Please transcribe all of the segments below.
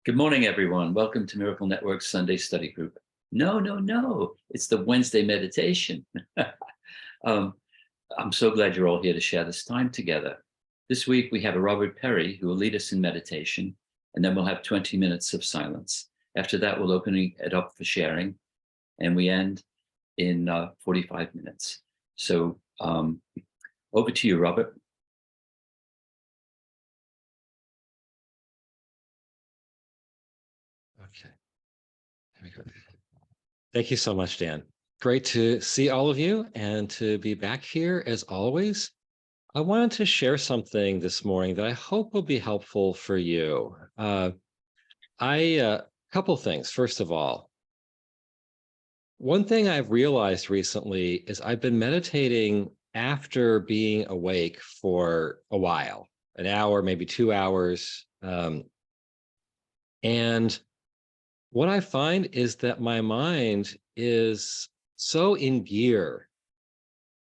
Good morning, everyone. Welcome to Miracle Network's Sunday Study Group. No. It's the Wednesday meditation. um, I'm so glad you're all here to share this time together. This week, we have a Robert Perry who will lead us in meditation, and then we'll have 20 minutes of silence. After that, we'll open it up for sharing, and we end in 45 minutes. So over to you, Robert. Okay. There we go. Thank you so much, Dan. Great to see all of you and to be back here as always. I wanted to share something this morning that I hope will be helpful for you. Couple things. First of all, one thing I've realized recently is I've been meditating after being awake for a while, an hour, maybe 2 hours. And what I find is that my mind is so in gear,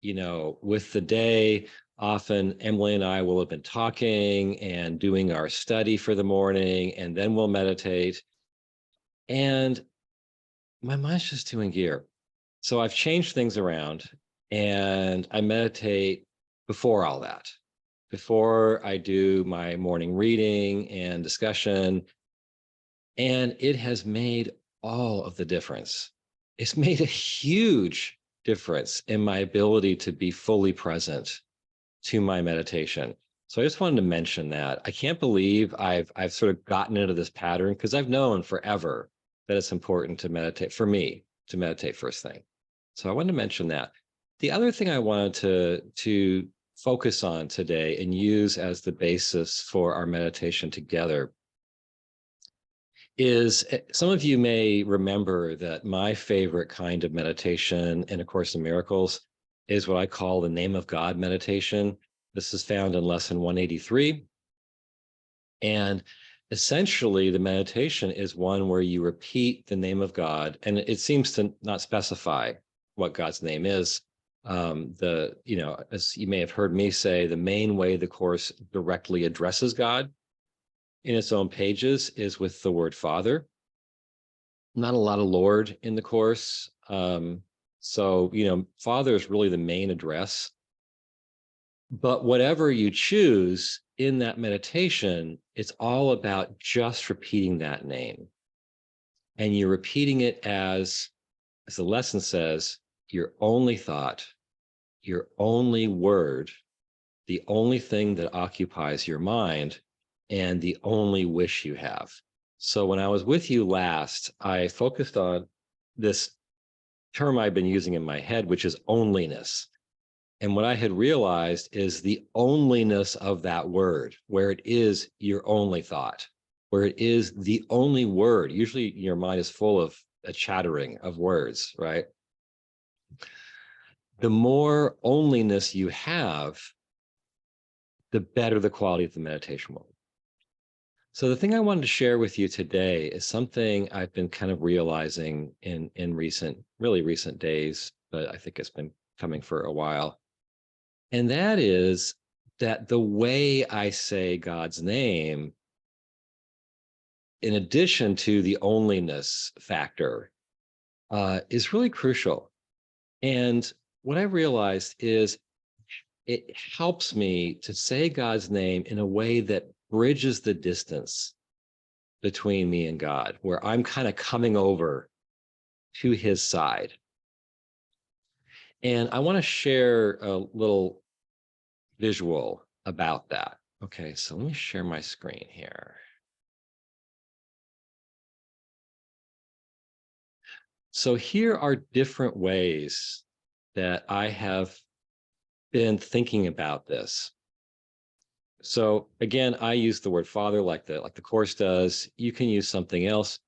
with the day. Often Emily and I will have been talking and doing our study for the morning, and then we'll meditate. And my mind's just too in gear. So I've changed things around and I meditate before all that, before I do my morning reading and discussion. And it has made all of the difference. It's made a huge difference in my ability to be fully present to my meditation. So I just wanted to mention that. I can't believe I've sort of gotten into this pattern, because I've known forever that it's important to meditate, for me to meditate first thing. So I wanted to mention that. The other thing I wanted to focus on today and use as the basis for our meditation together is, some of you may remember that my favorite kind of meditation in A Course in Miracles is what I call the Name of God meditation. This is found in lesson 183. And essentially, the meditation is one where you repeat the name of God, and it seems to not specify what God's name is. As you may have heard me say, the main way the Course directly addresses God in its own pages is with the word Father. Not a lot of Lord in the Course. So Father is really the main address. But whatever you choose in that meditation, it's all about just repeating that name. And you're repeating it as the lesson says, your only thought, your only word, the only thing that occupies your mind, and the only wish you have. So when I was with you last, I focused on this term I've been using in my head, which is onlyness. And what I had realized is the onlyness of that word, where it is your only thought, where it is the only word. Usually your mind is full of a chattering of words, right? The more onlyness you have, the better the quality of the meditation will be. So the thing I wanted to share with you today is something I've been kind of realizing in really recent days, but I think it's been coming for a while. And that is that the way I say God's name, in addition to the onlyness factor, is really crucial. And what I realized is it helps me to say God's name in a way that bridges the distance between me and God, where I'm kind of coming over to his side. And I want to share a little visual about that. Okay, so let me share my screen here. So here are different ways that I have been thinking about this. So again, I use the word Father like the Course does. You can use something else.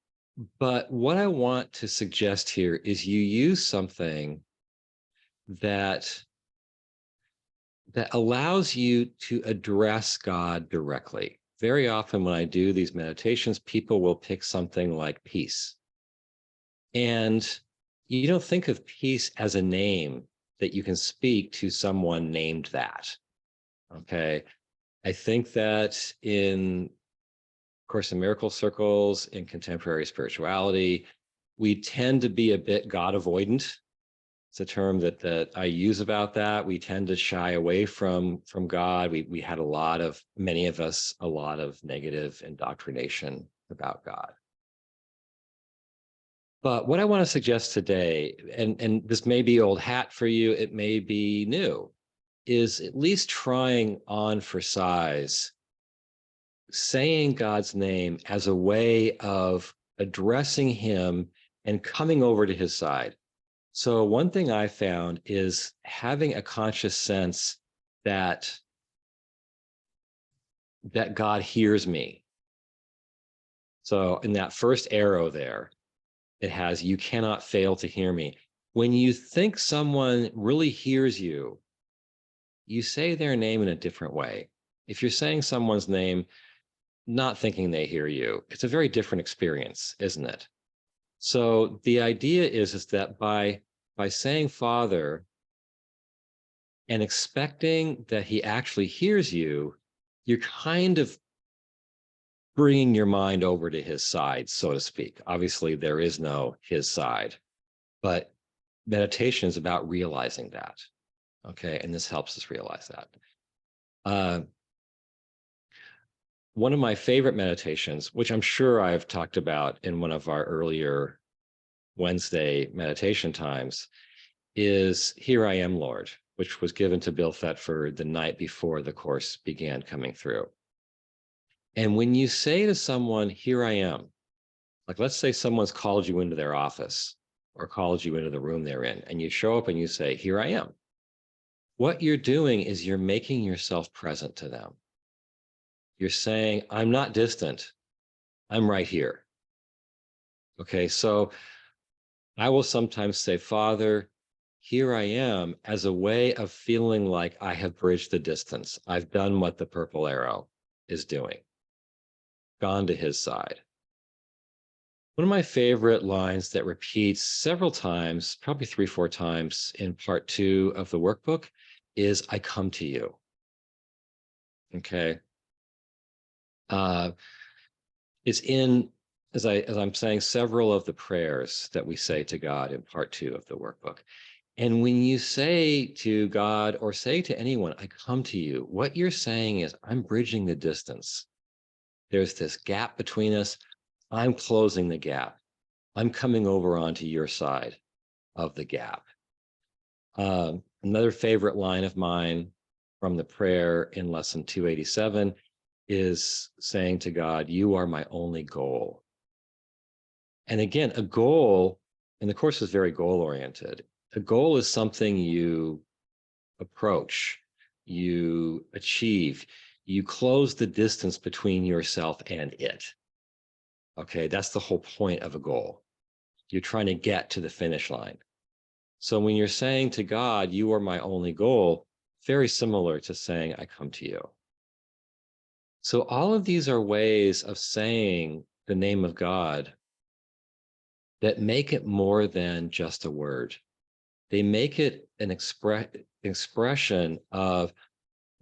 But what I want to suggest here is you use something that allows you to address God directly. Very often when I do these meditations, people will pick something like peace. And you don't think of peace as a name that you can speak to someone named that. Okay. I think that in Course in Miracles circles, in contemporary spirituality, we tend to be a bit God avoidant. It's a term that I use about that. We tend to shy away from God. We had many of us, a lot of negative indoctrination about God. But what I want to suggest today, and this may be old hat for you, it may be new, is at least trying on for size, saying God's name as a way of addressing him and coming over to his side. So one thing I found is having a conscious sense that God hears me. So in that first arrow there, it has, you cannot fail to hear me. When you think someone really hears you, you say their name in a different way. If you're saying someone's name, not thinking they hear you, it's a very different experience, isn't it? So the idea is that by saying Father and expecting that he actually hears you, you're kind of bringing your mind over to his side, so to speak. Obviously, there is no his side, but meditation is about realizing that. Okay, and this helps us realize that. One of my favorite meditations, which I'm sure I've talked about in one of our earlier Wednesday meditation times, is Here I Am, Lord, which was given to Bill Thetford the night before the course began coming through. And when you say to someone, Here I am, like let's say someone's called you into their office or called you into the room they're in, and you show up and you say, Here I am. What you're doing is you're making yourself present to them. You're saying, I'm not distant. I'm right here. Okay, so I will sometimes say, Father, here I am, as a way of feeling like I have bridged the distance. I've done what the purple arrow is doing, gone to his side. One of my favorite lines that repeats several times, probably 3-4 times in part 2 of the workbook, is I come to you. Okay. It's in, as I'm saying, several of the prayers that we say to God in part 2 of the workbook. And when you say to God or say to anyone, I come to you, what you're saying is, I'm bridging the distance. There's this gap between us. I'm closing the gap. I'm coming over onto your side of the gap. Another favorite line of mine from the prayer in lesson 287 is saying to God, you are my only goal. And again, a goal, and the course is very goal-oriented. A goal is something you approach, you achieve, you close the distance between yourself and it. Okay, that's the whole point of a goal. You're trying to get to the finish line. So when you're saying to God, you are my only goal, very similar to saying, I come to you. So all of these are ways of saying the name of God that make it more than just a word. They make it an expression of,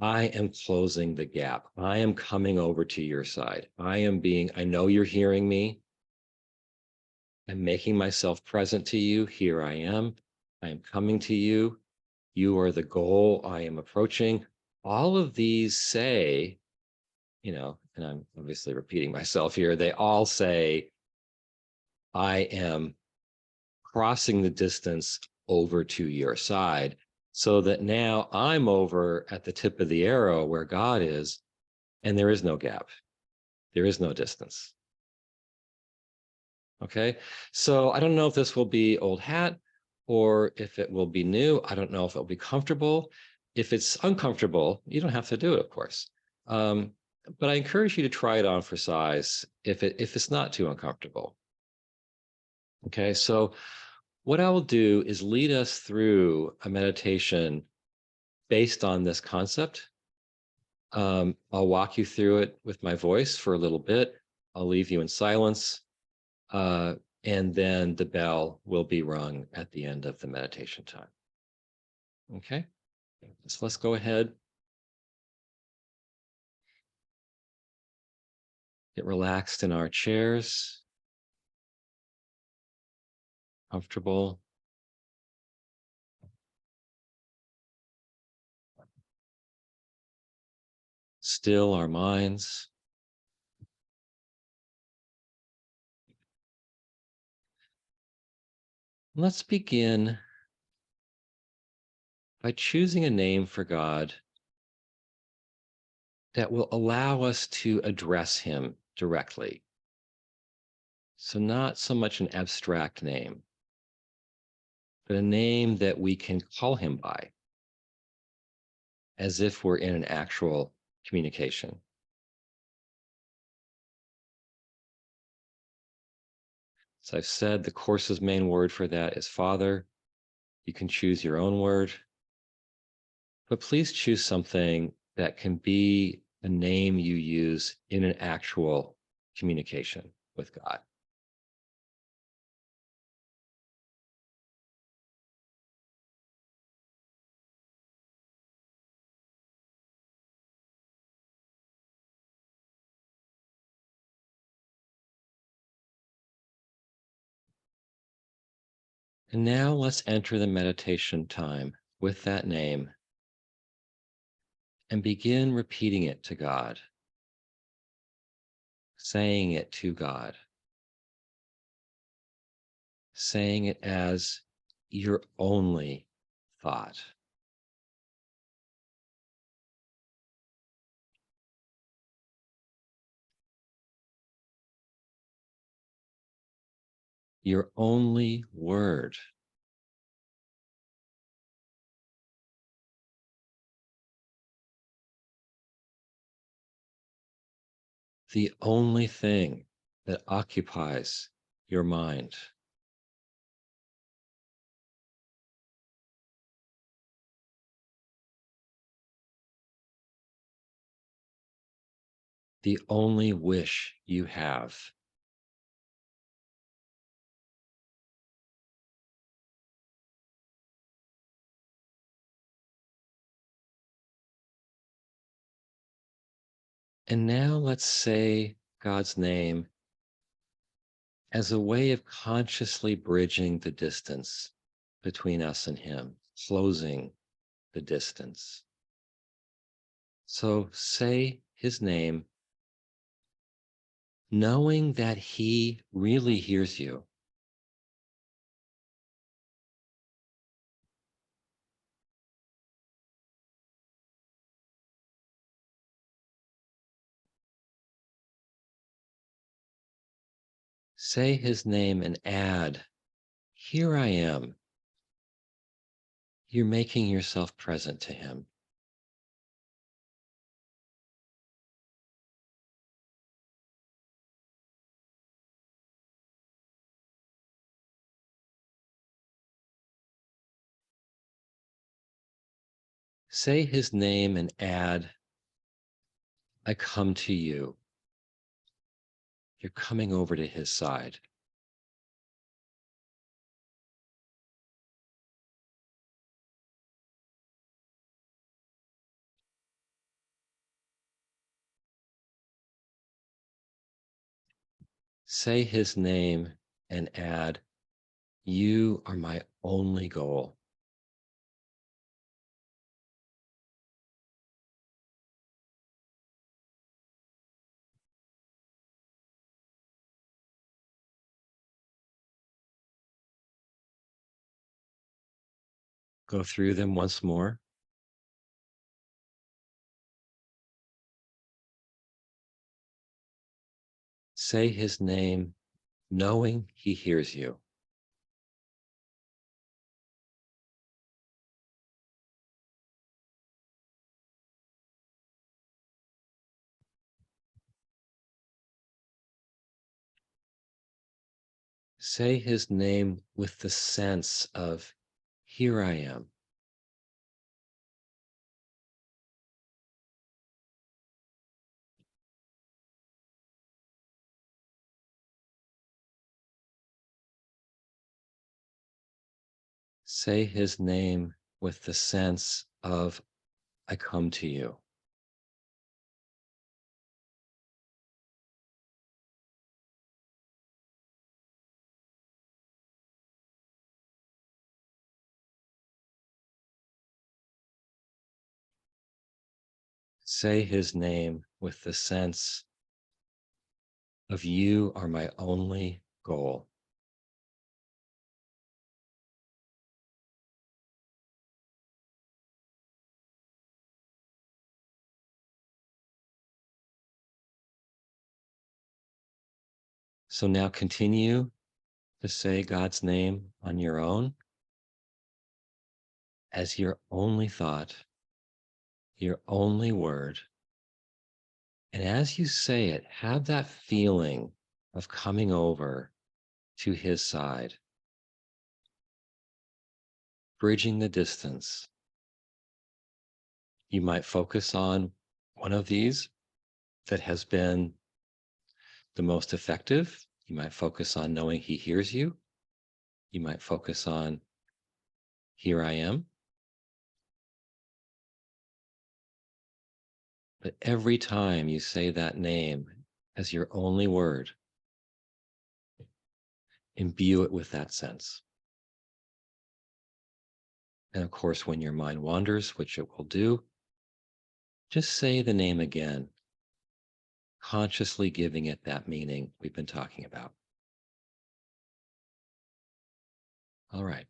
I am closing the gap. I am coming over to your side. I know you're hearing me. I'm making myself present to you. Here I am. I am coming to you. You are the goal I am approaching. All of these say, and I'm obviously repeating myself here, they all say, I am crossing the distance over to your side, so that now I'm over at the tip of the arrow where God is, and there is no gap. There is no distance. Okay, so I don't know if this will be old hat or if it will be new. I don't know if it'll be comfortable. If it's uncomfortable, you don't have to do it, of course. But I encourage you to try it on for size if it's not too uncomfortable. Okay, so what I will do is lead us through a meditation based on this concept. I'll walk you through it with my voice for a little bit. I'll leave you in silence. And then the bell will be rung at the end of the meditation time. Okay, so let's go ahead. Get relaxed in our chairs, comfortable. Still our minds. Let's begin by choosing a name for God that will allow us to address him directly. So, not so much an abstract name, but a name that we can call him by as if we're in an actual communication. As I've said, the course's main word for that is Father. You can choose your own word, but please choose something that can be a name you use in an actual communication with God. And now let's enter the meditation time with that name and begin repeating it to God, saying it to God, saying it as your only thought. Your only word. The only thing that occupies your mind. The only wish you have. And now let's say God's name as a way of consciously bridging the distance between us and him, closing the distance. So say his name, knowing that he really hears you. Say his name and add, here I am. You're making yourself present to him. Say his name and add, I come to you. You're coming over to his side. Say his name and add, you are my only goal. Go through them once more. Say his name, knowing he hears you. Say his name with the sense of, here I am. Say his name with the sense of, I come to you. say his name with the sense of you are my only goal. So now continue to say God's name on your own as your only thought, your only word. And as you say it, have that feeling of coming over to his side, bridging the distance. You might focus on one of these that has been the most effective. You might focus on knowing he hears you. You might focus on, here I am. But every time you say that name as your only word, imbue it with that sense. And of course, when your mind wanders, which it will do, just say the name again, consciously giving it that meaning we've been talking about. All right.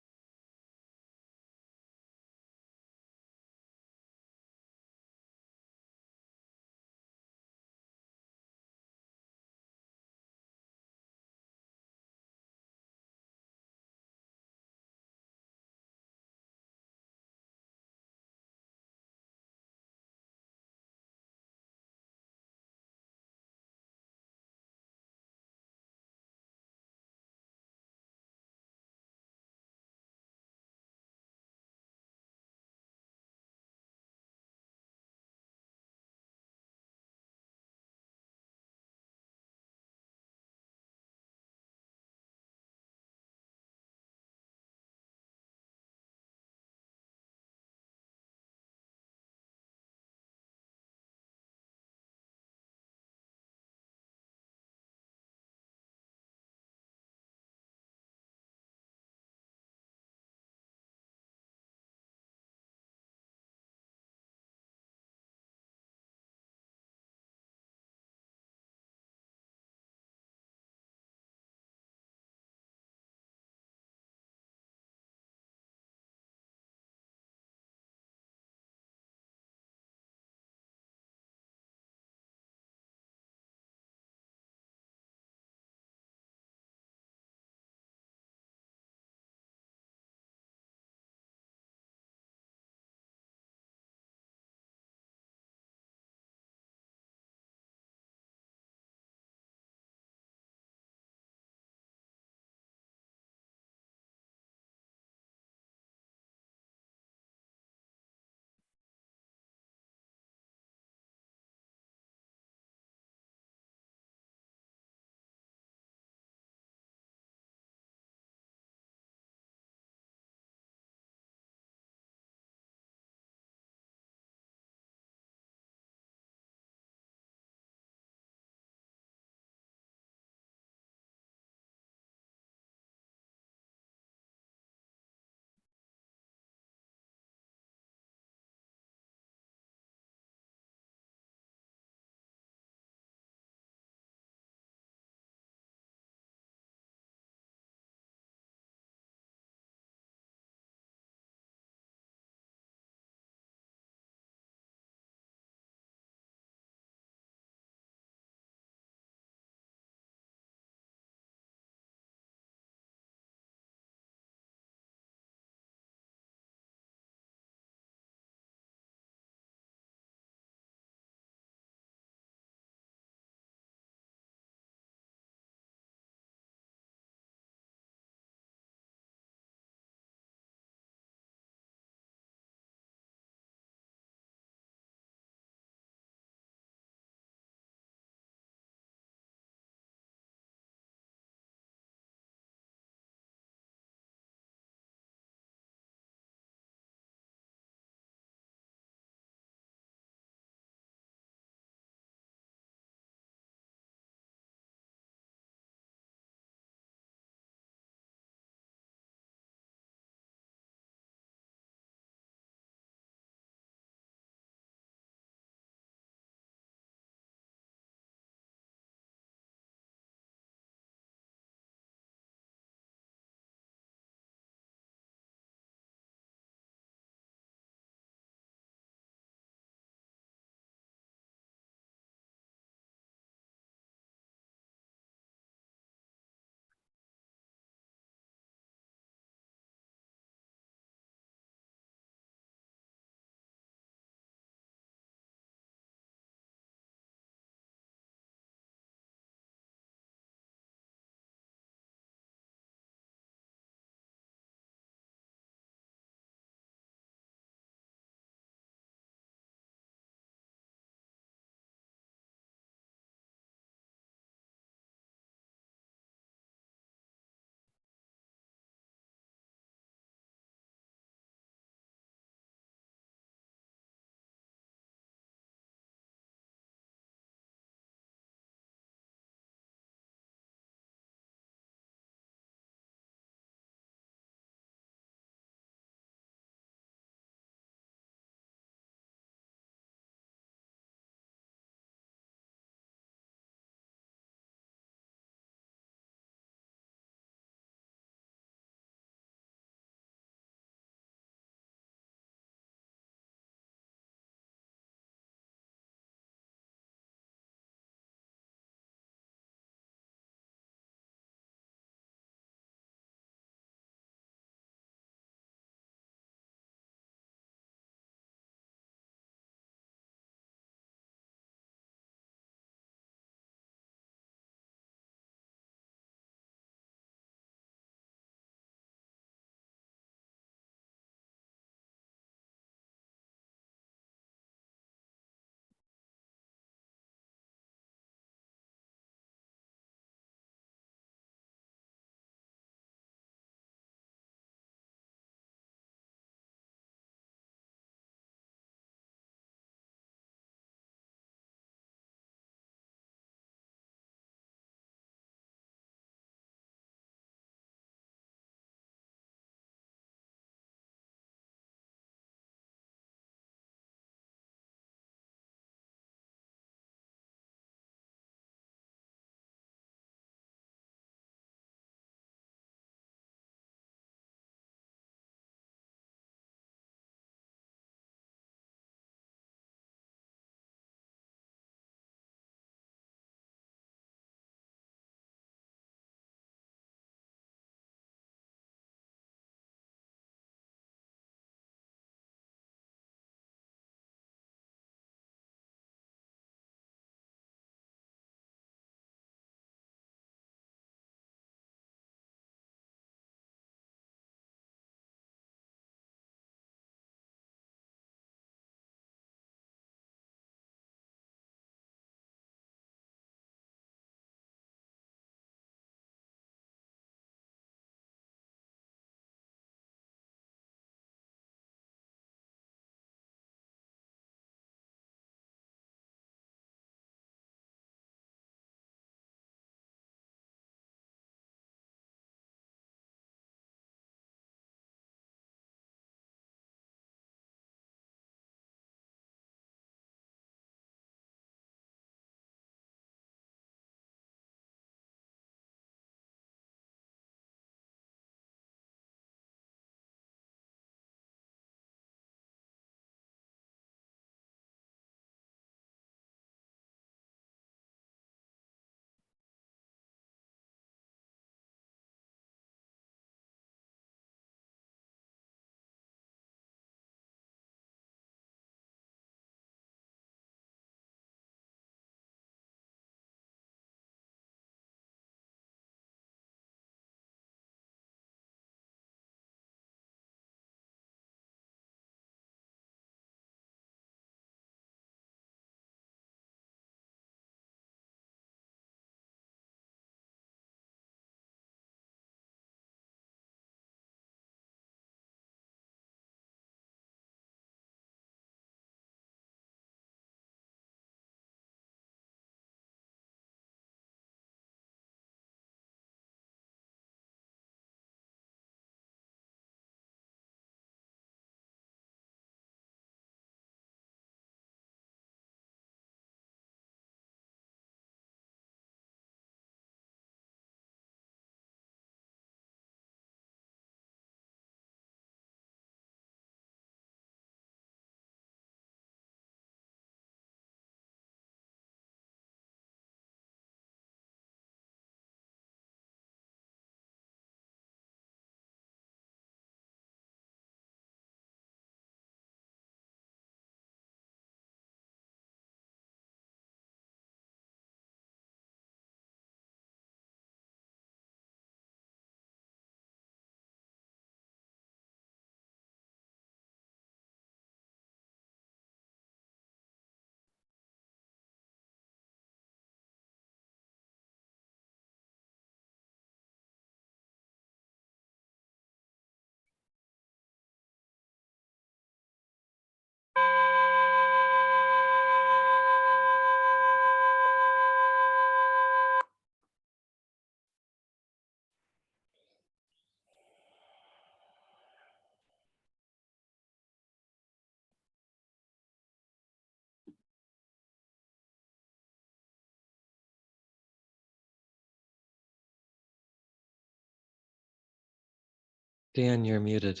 Dan, you're muted.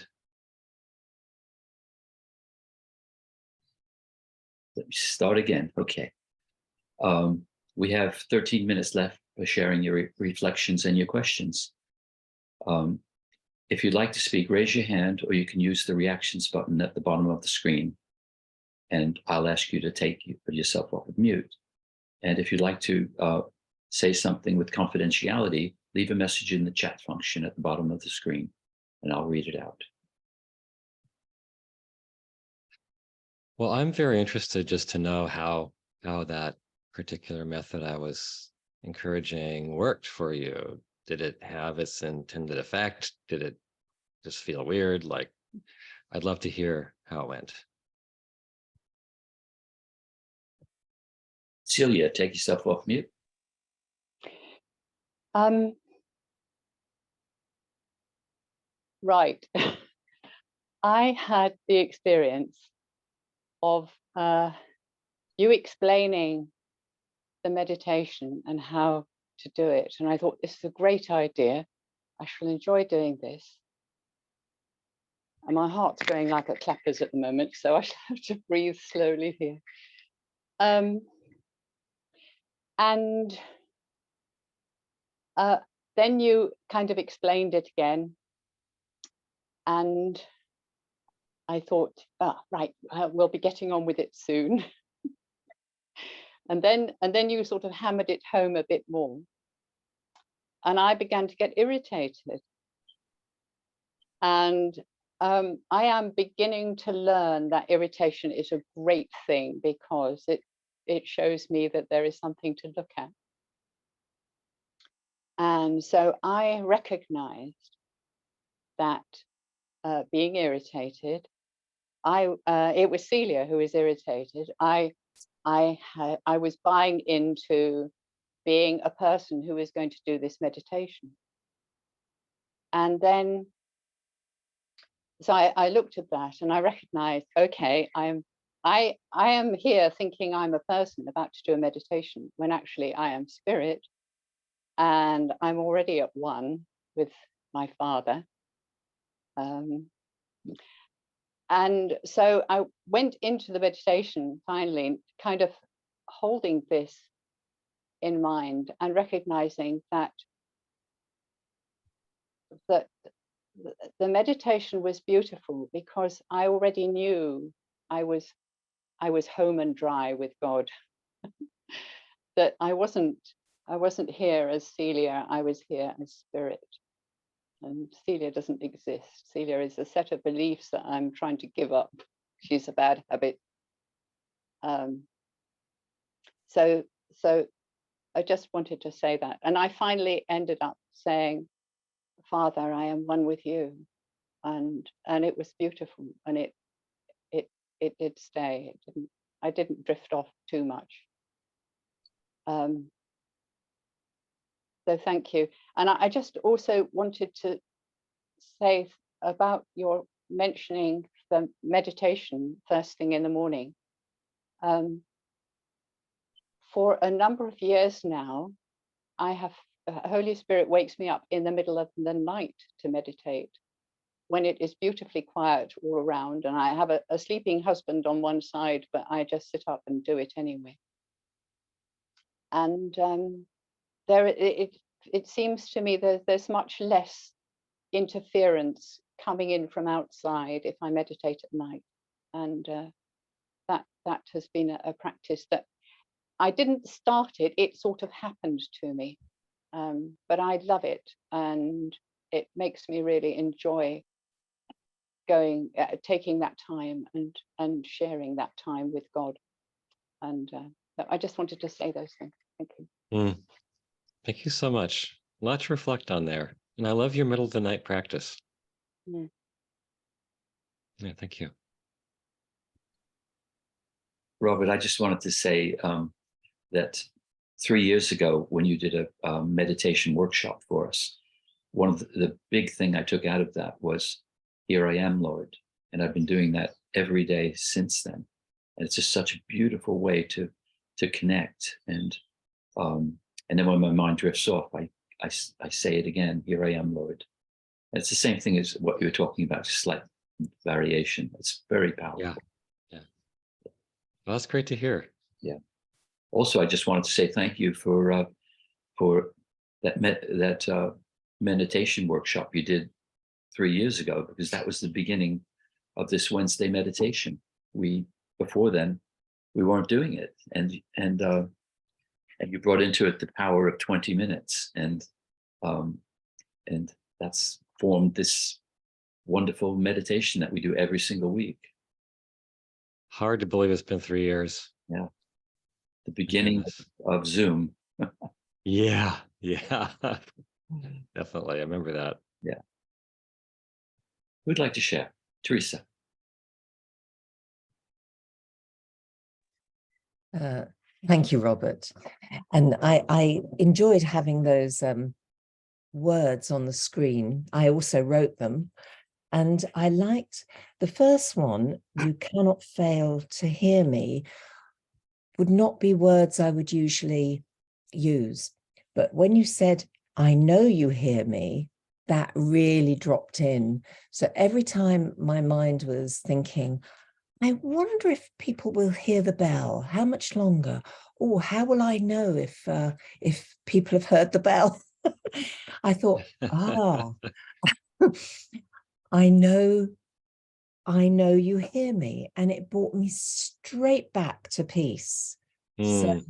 Let me start again. Okay. We have 13 minutes left for sharing your reflections and your questions. If you'd like to speak, raise your hand, or you can use the reactions button at the bottom of the screen, and I'll ask you to put yourself off of mute. And if you'd like to say something with confidentiality, leave a message in the chat function at the bottom of the screen, and I'll read it out. Well, I'm very interested just to know how that particular method I was encouraging worked for you. Did it have its intended effect? Did it just feel weird? Like, I'd love to hear how it went. Celia, take yourself off mute. Right. I had the experience of you explaining the meditation and how to do it. And I thought, this is a great idea. I shall enjoy doing this. And my heart's going like a clappers at the moment, so I shall have to breathe slowly here. And then you kind of explained it again. And I thought, right, we'll be getting on with it soon. and then you sort of hammered it home a bit more. And I began to get irritated. And I am beginning to learn that irritation is a great thing, because it shows me that there is something to look at. And so I recognized that being irritated, it was Celia who was irritated. I was buying into being a person who was going to do this meditation. And then, so I looked at that and I recognized, okay, I am here thinking I'm a person about to do a meditation, when actually I am spirit, and I'm already at one with my Father. And so I went into the meditation finally, kind of holding this in mind and recognizing that the meditation was beautiful, because I already knew I was home and dry with God. That I wasn't here as Celia, I was here as spirit. And Celia doesn't exist. Celia is a set of beliefs that I'm trying to give up. She's a bad habit. So I just wanted to say that. And I finally ended up saying, Father, I am one with you. And it was beautiful. And it did stay. I didn't drift off too much. So thank you. And I just also wanted to say about your mentioning the meditation first thing in the morning. For a number of years now, Holy Spirit wakes me up in the middle of the night to meditate, when it is beautifully quiet all around, and I have a sleeping husband on one side, but I just sit up and do it anyway. And it seems to me that there's much less interference coming in from outside if I meditate at night. And that has been a practice that I didn't start it sort of happened to me. But I love it, and it makes me really enjoy taking that time and sharing that time with God. And I just wanted to say those things. Thank you. Thank you so much. A lot to reflect on there. And I love your middle of the night practice. Yeah, thank you. Robert, I just wanted to say that 3 years ago, when you did a meditation workshop for us, one of the big thing I took out of that was, here I am, Lord. And I've been doing that every day since then. And it's just such a beautiful way to connect. And then when my mind drifts off, I say it again, here I am, Lord. It's the same thing as what you were talking about, slight variation. It's very powerful. Yeah. Well, that's great to hear. Also, I just wanted to say thank you for that meditation workshop you did 3 years ago, because that was the beginning of this Wednesday meditation. Before then, we weren't doing it, and you brought into it the power of 20 minutes, and that's formed this wonderful meditation that we do every single week. Hard to believe it's been 3 years. Yeah, the beginning Goodness. of Zoom. Yeah. Definitely. I remember that. Who'd like to share? Teresa. Thank you, Robert. And I enjoyed having those words on the screen. I also wrote them. And I liked the first one, "You cannot fail to hear me," would not be words I would usually use. But when you said, "I know you hear me," that really dropped in. So every time my mind was thinking, I wonder if people will hear the bell, how much longer? Or how will I know if people have heard the bell? I thought, I know you hear me. And it brought me straight back to peace. So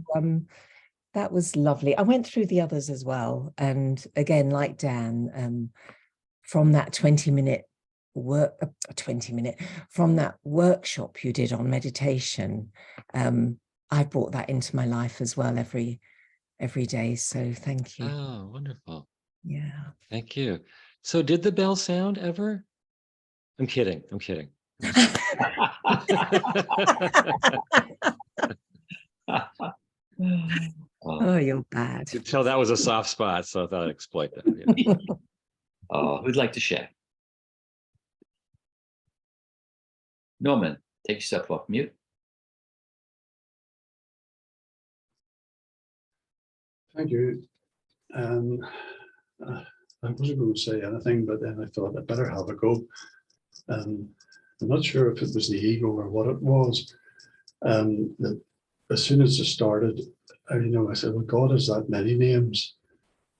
that was lovely. I went through the others as well. And again, like Dan, from that 20-minute from that workshop you did on meditation, I brought that into my life as well every day. So thank you. Oh, wonderful. Yeah. Thank you. So did the bell sound ever? I'm kidding. Oh, you're bad. You could tell that was a soft spot, so I thought I'd exploit that. Yeah. Who'd like to share? Norman, take yourself off mute. Thank you. I wasn't going to say anything, but then I thought I'd better have a go. I'm not sure if it was the ego or what it was. That as soon as it started, I said, well, God has that many names,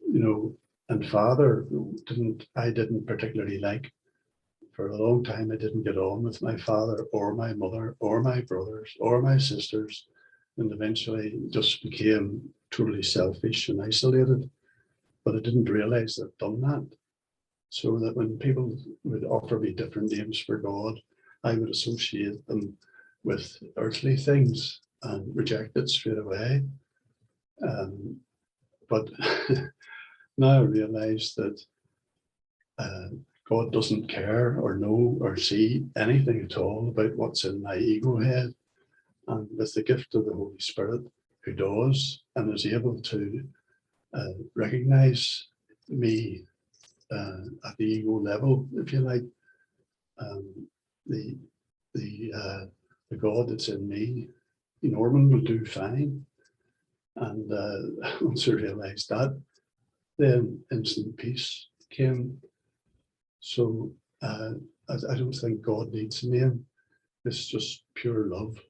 and Father I didn't particularly like. For a long time, I didn't get on with my father or my mother or my brothers or my sisters, and eventually just became totally selfish and isolated. But I didn't realize I'd done that. So that when people would offer me different names for God, I would associate them with earthly things and reject it straight away. But now I realize that God doesn't care or know or see anything at all about what's in my ego head. And with the gift of the Holy Spirit, who does and is able to recognize me at the ego level, if you like, the God that's in me, Norman will do fine. And once I realized that, then instant peace came. So I don't think God needs a name. It's just pure love.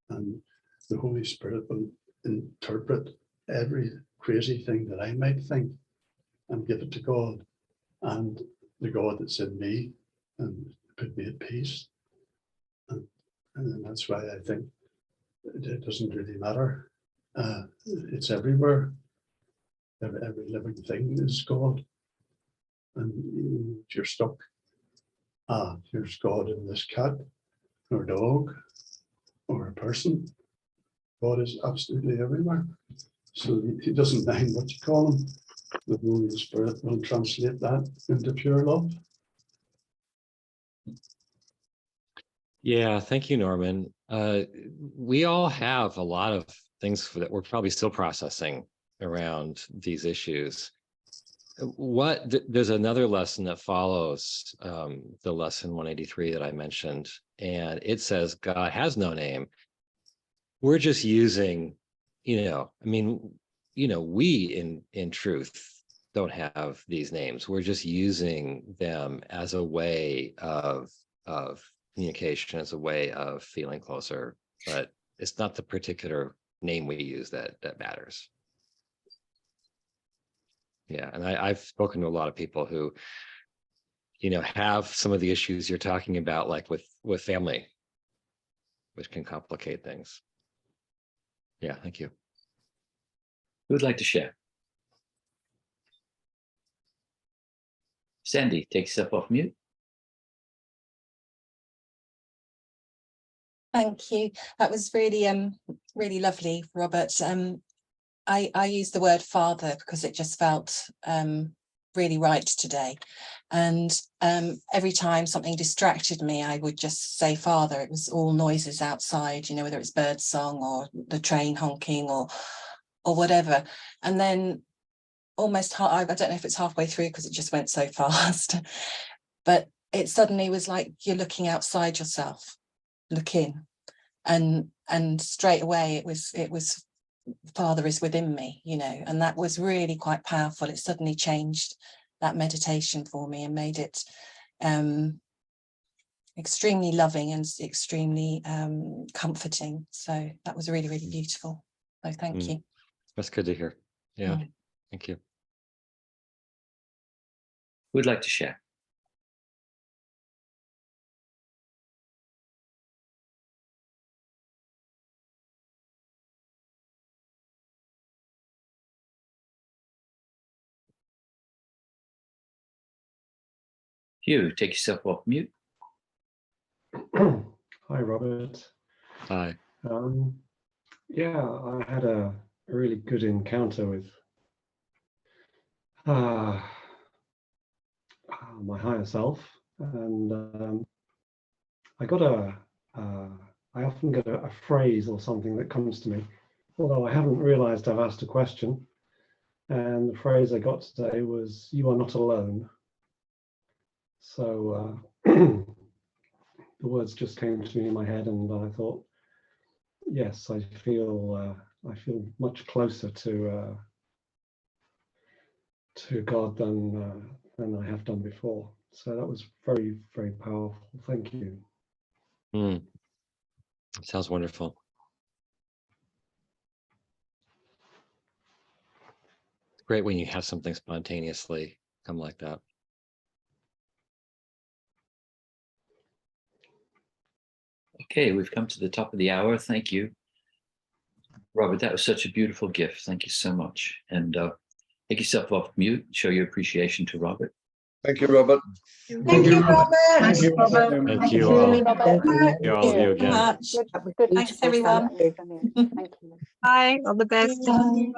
And the Holy Spirit will interpret every crazy thing that I might think and give it to God and the God that's in me and put me at peace. And that's why I think it doesn't really matter. It's everywhere. Every living thing is God. And if you're stuck, there's God in this cat or dog or a person. God is absolutely everywhere. So he doesn't mind what you call him. The Holy Spirit will translate that into pure love. Yeah, thank you, Norman. We all have a lot of things that we're probably still processing around these issues. There's another lesson that follows the lesson 183 that I mentioned, and it says God has no name. We're just using, we in truth don't have these names. We're just using them as a way of communication, as a way of feeling closer, but it's not the particular name we use that matters. Yeah, and I've spoken to a lot of people who, you know, have some of the issues you're talking about, like with family, which can complicate things. Yeah, thank you. Who would like to share? Sandy, take yourself off mute. Thank you. That was really, really lovely, Robert. I use the word father because it just felt really right today. And every time something distracted me, I would just say father. It was all noises outside, you know, whether it's bird song or the train honking or whatever. And then almost, I don't know if it's halfway through because it just went so fast, but it suddenly was like you're looking outside yourself, look in, and straight away it was Father is within me, you know, and that was really quite powerful. It suddenly changed that meditation for me and made it extremely loving and extremely comforting. So that was really, really beautiful. So thank you. That's good to hear. Yeah, thank you. Who would like to share? Hugh, take yourself off mute. Hi, Robert. Hi. Yeah, I had a really good encounter with my higher self, and I got I often get a phrase or something that comes to me, although I haven't realized I've asked a question. And the phrase I got today was, "You are not alone." So the words just came to me in my head, and I thought, yes, I feel much closer to God than I have done before. So that was very, very powerful. Thank you. Sounds wonderful. It's great when you have something spontaneously come like that. Okay, we've come to the top of the hour. Thank you, Robert. That was such a beautiful gift. Thank you so much. And take yourself off mute. Show your appreciation to Robert. Thank you, Robert. Thank you, Robert. Thank you, Robert. Thank you all. Robert. Thank you all of you Thank you again. much. Good. Thanks, everyone. Thank you. Bye. All the best. Bye.